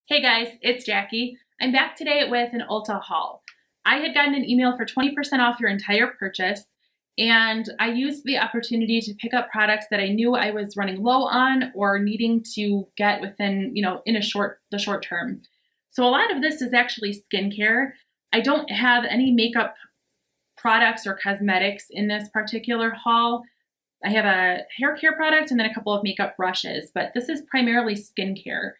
Hey guys, it's Jackie. I'm back today with an Ulta haul. I had gotten an email for 20% off your entire purchase, and I used the opportunity to pick up products that I knew I was running low on or needing to get within, in the short term. So a lot of this is actually skincare. I don't have any makeup products or cosmetics in this particular haul. I have a hair care product and then a couple of makeup brushes, but this is primarily skincare.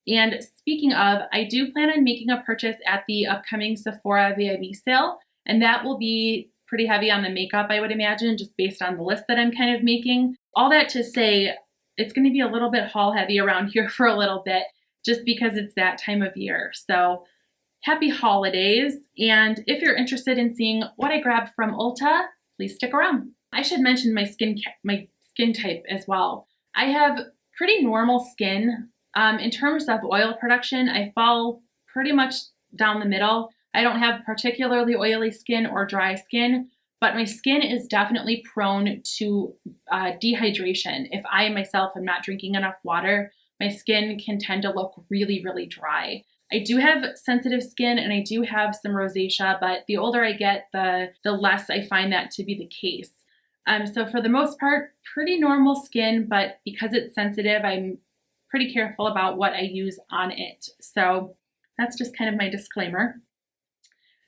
And speaking of, I do plan on making a purchase at the upcoming Sephora FAB sale, and that will be pretty heavy on the makeup, I would imagine, just based on the list that I'm kind of making. All that to say, it's going to be a little bit haul heavy around here for a little bit, just because it's that time of year. So happy holidays, and if you're interested in seeing what I grabbed from Ulta, please stick around. I should mention my skin type as well. I have pretty normal skin. In terms of oil production, I fall pretty much down the middle. I don't have particularly oily skin or dry skin, but my skin is definitely prone to dehydration. If I myself am not drinking enough water, my skin can tend to look really, really dry. I do have sensitive skin and I do have some rosacea, but the older I get, the less I find that to be the case. So for the most part, pretty normal skin, but because it's sensitive, I'm pretty careful about what I use on it. So that's just kind of my disclaimer.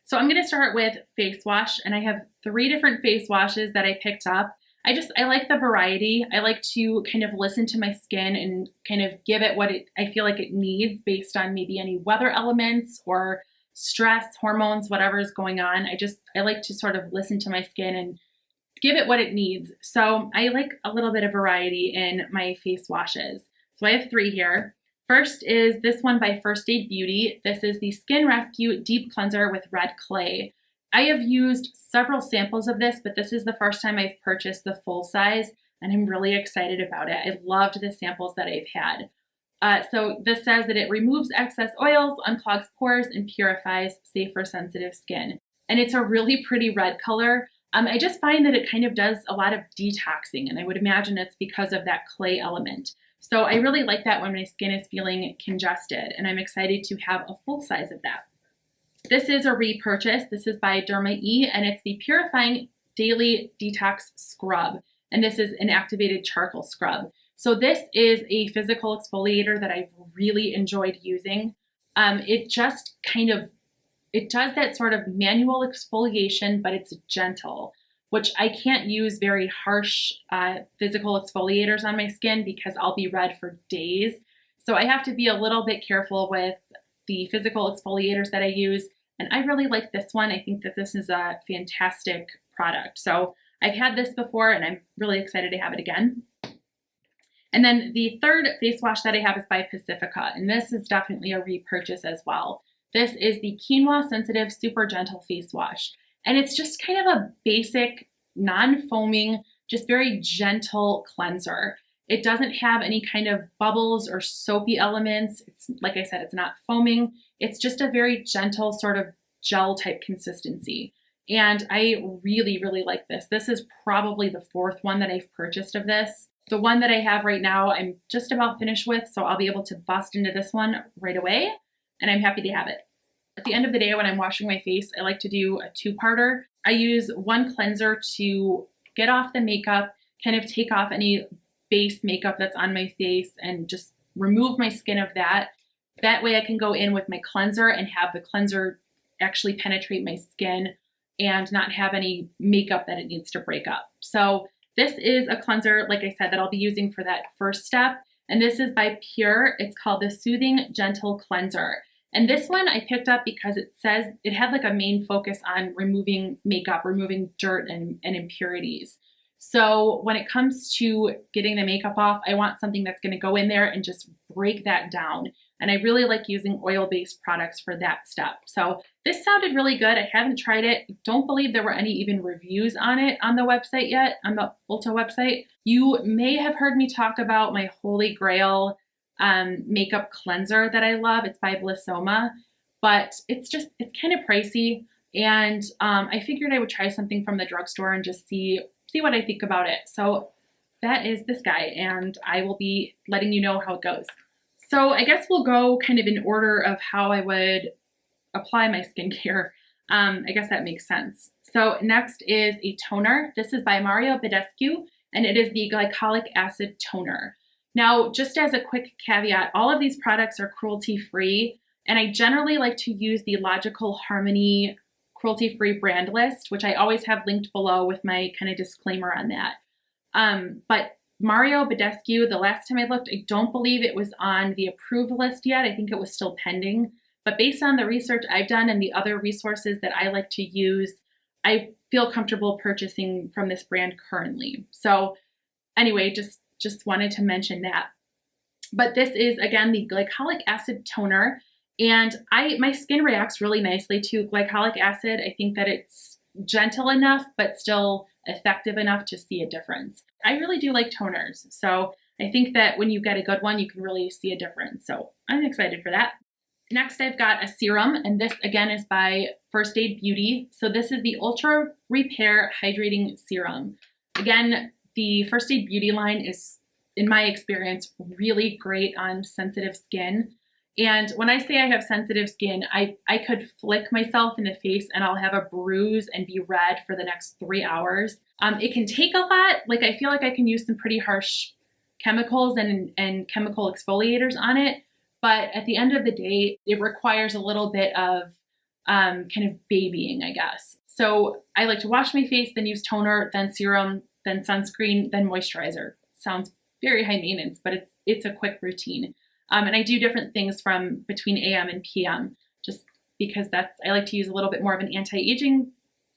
So I'm going to start with face wash, and I have 3 different face washes that I picked up. I like the variety. I like to kind of listen to my skin and kind of give it what I feel like it needs based on maybe any weather elements or stress, hormones, whatever is going on. I like to sort of listen to my skin and give it what it needs. So I like a little bit of variety in my face washes. So I have 3 here. First is this one by First Aid Beauty. This is the Skin Rescue Deep Cleanser with Red Clay. I have used several samples of this, but this is the first time I've purchased the full size, and I'm really excited about it. I loved the samples that I've had. So this says that it removes excess oils, unclogs pores, and purifies, safe for sensitive skin. And it's a really pretty red color. I just find that it kind of does a lot of detoxing, and I would imagine it's because of that clay element. So I really like that when my skin is feeling congested, and I'm excited to have a full size of that. This is a repurchase. This is by DermaE, and it's the Purifying Daily Detox Scrub, and this is an activated charcoal scrub. So this is a physical exfoliator that I've really enjoyed using. It does that sort of manual exfoliation, but it's gentle, which I can't use very harsh physical exfoliators on my skin because I'll be red for days. So I have to be a little bit careful with the physical exfoliators that I use. And I really like this one. I think that this is a fantastic product. So I've had this before and I'm really excited to have it again. And then the third face wash that I have is by Pacifica. And this is definitely a repurchase as well. This is the Quinoa Sensitive Super Gentle Face Wash. And it's just kind of a basic, non-foaming, just very gentle cleanser. It doesn't have any kind of bubbles or soapy elements. It's, like I said, it's not foaming. It's just a very gentle sort of gel type consistency. And I really, really like this. This is probably the 4th one that I've purchased of this. The one that I have right now, I'm just about finished with, so I'll be able to bust into this one right away, and I'm happy to have it. At the end of the day, when I'm washing my face, I like to do a 2-parter. I use one cleanser to get off the makeup, kind of take off any base makeup that's on my face and just remove my skin of that. That way I can go in with my cleanser and have the cleanser actually penetrate my skin and not have any makeup that it needs to break up. So this is a cleanser, like I said, that I'll be using for that first step. And this is by Pure. It's called the Soothing Gentle Cleanser. And this one I picked up because it says it had like a main focus on removing makeup, removing dirt and impurities. So when it comes to getting the makeup off, I want something that's going to go in there and just break that down. And I really like using oil-based products for that step. So this sounded really good. I haven't tried it. Don't believe there were any even reviews on it on the website yet, on the Ulta website. You may have heard me talk about my Holy Grail makeup cleanser that I love. It's by Blissoma, but it's kind of pricey. And I figured I would try something from the drugstore and just see what I think about it. So that is this guy, and I will be letting you know how it goes. So I guess we'll go kind of in order of how I would apply my skincare. I guess that makes sense. So next is a toner. This is by Badescu, and it is the Glycolic Acid Toner. Now, just as a quick caveat, all of these products are cruelty-free, and I generally like to use the Logical Harmony cruelty-free brand list, which I always have linked below with my kind of disclaimer on that. But Badescu, the last time I looked, I don't believe it was on the approved list yet. I think it was still pending. But based on the research I've done and the other resources that I like to use, I feel comfortable purchasing from this brand currently. So anyway, just wanted to mention that. But this is, again, the Glycolic Acid Toner. And my skin reacts really nicely to glycolic acid. I think that it's gentle enough, but still effective enough to see a difference. I really do like toners. So I think that when you get a good one, you can really see a difference. So I'm excited for that. Next, I've got a serum, and this again is by First Aid Beauty. So this is the Ultra Repair Hydrating Serum. Again, the First Aid Beauty line is, in my experience, really great on sensitive skin. And when I say I have sensitive skin, I could flick myself in the face and I'll have a bruise and be red for the next 3 hours. It can take a lot. Like, I feel like I can use some pretty harsh chemicals and chemical exfoliators on it. But at the end of the day, it requires a little bit of kind of babying, I guess. So I like to wash my face, then use toner, then serum, then sunscreen, then moisturizer. Sounds very high maintenance, but it's a quick routine. And I do different things from between AM and PM, just because I like to use a little bit more of an anti-aging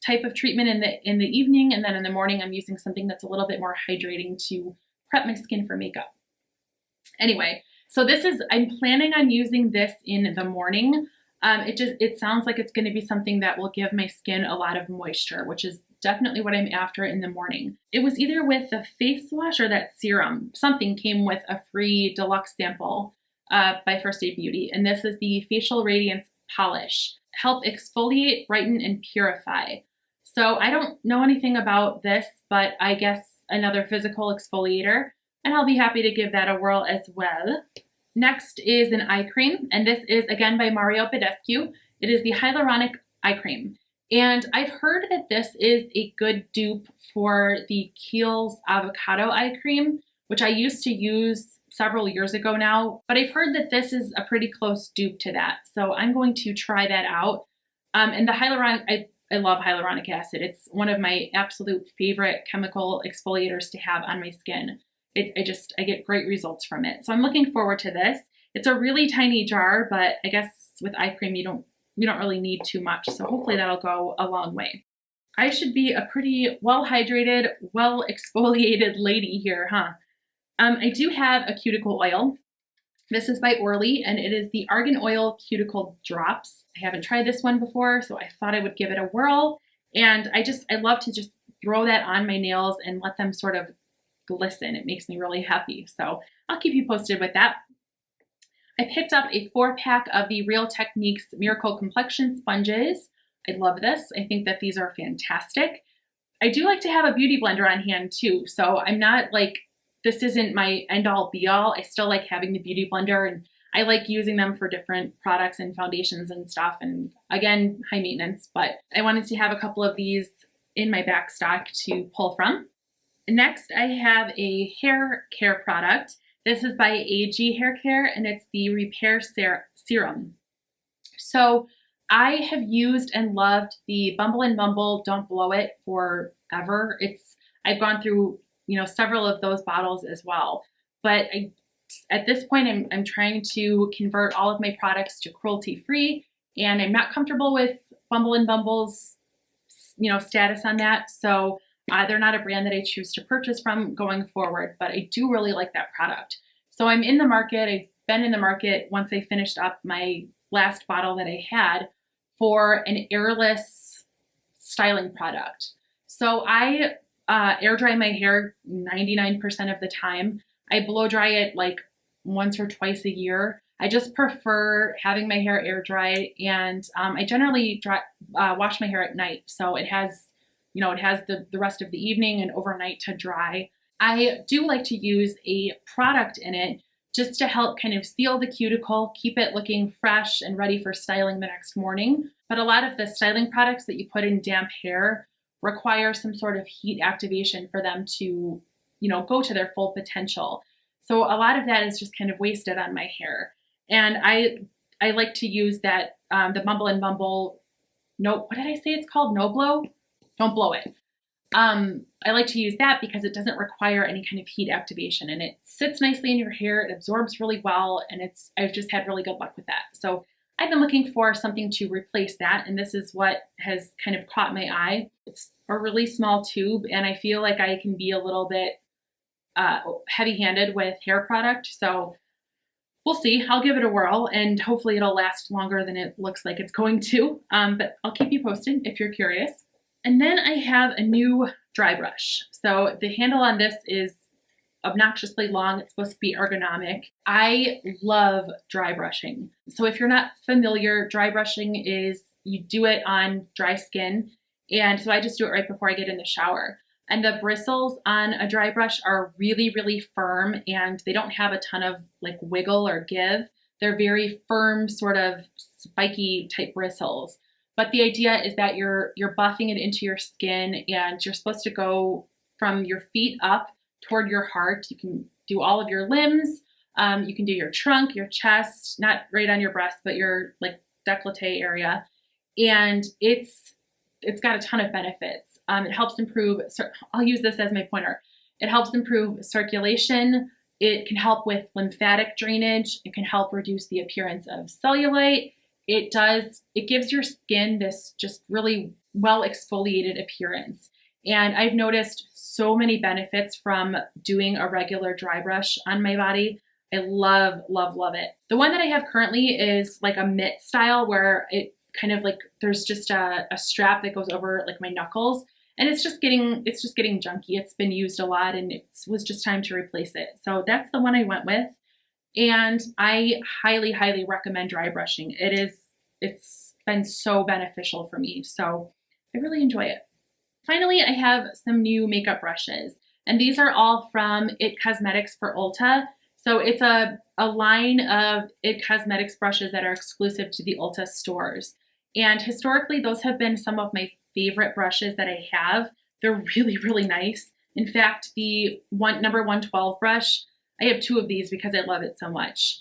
type of treatment in the evening, and then in the morning I'm using something that's a little bit more hydrating to prep my skin for makeup. Anyway, so I'm planning on using this in the morning. It sounds like it's going to be something that will give my skin a lot of moisture, which is definitely what I'm after in the morning. It was either with the face wash or that serum. Something came with a free deluxe sample by First Aid Beauty, and this is the Facial Radiance Polish. Help exfoliate, brighten, and purify. So I don't know anything about this, but I guess another physical exfoliator, and I'll be happy to give that a whirl as well. Next is an eye cream, and this is again by Badescu. It is the Hyaluronic eye cream. And I've heard that this is a good dupe for the Kiehl's avocado eye cream, which I used to use several years ago now, but I've heard that this is a pretty close dupe to that. So I'm going to try that out. And the hyaluronic, I love hyaluronic acid. It's one of my absolute favorite chemical exfoliators to have on my skin. I get great results from it. So I'm looking forward to this. It's a really tiny jar, but I guess with eye cream, you don't really need too much. So hopefully that'll go a long way. I should be a pretty well-hydrated, well-exfoliated lady here, huh? I do have a cuticle oil. This is by ORLY, and it is the Argan Oil Cuticle Drops. I haven't tried this one before, so I thought I would give it a whirl. And I love to just throw that on my nails and let them sort of glisten. It makes me really happy. So I'll keep you posted with that. I picked up a 4-pack of the Real Techniques Miracle Complexion Sponges. I love this. I think that these are fantastic. I do like to have a beauty blender on hand too. So I'm not like, this isn't my end-all be-all. I still like having the beauty blender, and I like using them for different products and foundations and stuff. And again, high maintenance, but I wanted to have a couple of these in my back stock to pull from. Next, I have a hair care product. This is by AG Hair Care, and it's the Repair Serum. So I have used and loved the Bumble & Bumble Don't Blow It forever. I've gone through several of those bottles as well. But at this point, I'm trying to convert all of my products to cruelty-free, and I'm not comfortable with Bumble & Bumble's status on that. So they're not a brand that I choose to purchase from going forward, but I do really like that product. So I'm in the market. I've been in the market once I finished up my last bottle that I had for an airless styling product. So I air dry my hair 99% of the time. I blow dry it like once or twice a year. I just prefer having my hair air dried, and I generally wash my hair at night. So it has the rest of the evening and overnight to dry. I do like to use a product in it just to help kind of seal the cuticle, keep it looking fresh and ready for styling the next morning. But a lot of the styling products that you put in damp hair require some sort of heat activation for them to, go to their full potential. So a lot of that is just kind of wasted on my hair. And I like to use that, the Bumble and Bumble, what did I say it's called? No Blow? Don't blow it. I like to use that because it doesn't require any kind of heat activation, and it sits nicely in your hair. It absorbs really well, and I've just had really good luck with that. So I've been looking for something to replace that, and this is what has kind of caught my eye. It's a really small tube, and I feel like I can be a little bit heavy-handed with hair product, so we'll see. I'll give it a whirl, and hopefully it'll last longer than it looks like it's going to, but I'll keep you posted if you're curious. And then I have a new dry brush. So the handle on this is obnoxiously long. It's supposed to be ergonomic. I love dry brushing. So if you're not familiar, dry brushing is you do it on dry skin. And so I just do it right before I get in the shower. And the bristles on a dry brush are really, really firm, and they don't have a ton of like wiggle or give. They're very firm, sort of spiky type bristles. But the idea is that you're buffing it into your skin, and you're supposed to go from your feet up toward your heart. You can do all of your limbs. You can do your trunk, your chest, not right on your breast, but your like décolleté area. And it's got a ton of benefits. It helps improve, I'll use this as my pointer. It helps improve circulation. It can help with lymphatic drainage. It can help reduce the appearance of cellulite. It gives your skin this just really well exfoliated appearance. And I've noticed so many benefits from doing a regular dry brush on my body. I love, love, love it. The one that I have currently is like a mitt style, where it kind of like, there's just a strap that goes over like my knuckles. And it's just getting junky. It's been used a lot, and it was just time to replace it. So that's the one I went with. And I highly, highly recommend dry brushing. It's been so beneficial for me. So I really enjoy it. Finally, I have some new makeup brushes, and these are all from IT Cosmetics for Ulta. So it's a line of IT Cosmetics brushes that are exclusive to the Ulta stores. And historically, those have been some of my favorite brushes that I have. They're really, really nice. In fact, the number 112 brush, I have two of these because I love it so much.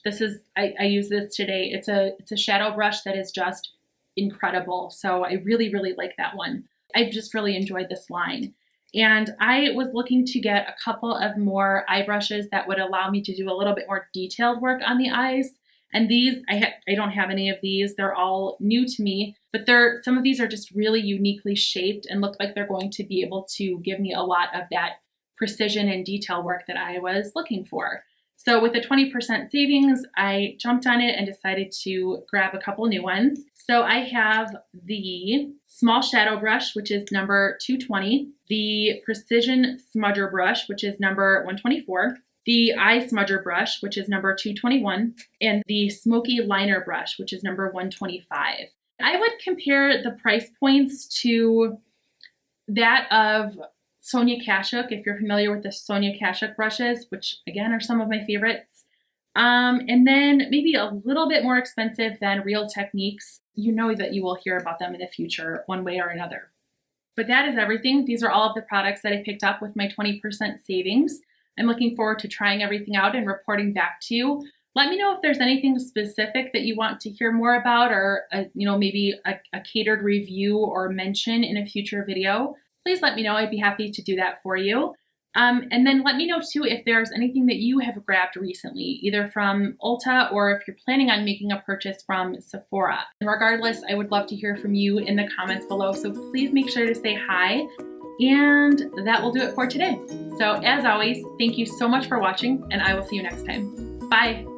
I use this today. It's a shadow brush that is just incredible. So I really, really like that one. I've just really enjoyed this line. And I was looking to get a couple of more eye brushes that would allow me to do a little bit more detailed work on the eyes. And these, I don't have any of these. They're all new to me, but some of these are just really uniquely shaped and look like they're going to be able to give me a lot of that precision and detail work that I was looking for. So with the 20% savings, I jumped on it and decided to grab a couple new ones. So I have the small shadow brush, which is number 220, the precision smudger brush, which is number 124, the eye smudger brush, which is number 221, and the Smoky Liner brush, which is number 125. I would compare the price points to that of Sonia Kashuk, if you're familiar with the Sonia Kashuk brushes, which again are some of my favorites. And then maybe a little bit more expensive than Real Techniques. You know that you will hear about them in the future one way or another. But that is everything. These are all of the products that I picked up with my 20% savings. I'm looking forward to trying everything out and reporting back to you. Let me know if there's anything specific that you want to hear more about, or maybe a catered review or mention in a future video. Please let me know. I'd be happy to do that for you. And then let me know too if there's anything that you have grabbed recently, either from Ulta or if you're planning on making a purchase from Sephora. And regardless, I would love to hear from you in the comments below. So please make sure to say hi. And that will do it for today. So as always, thank you so much for watching, and I will see you next time. Bye.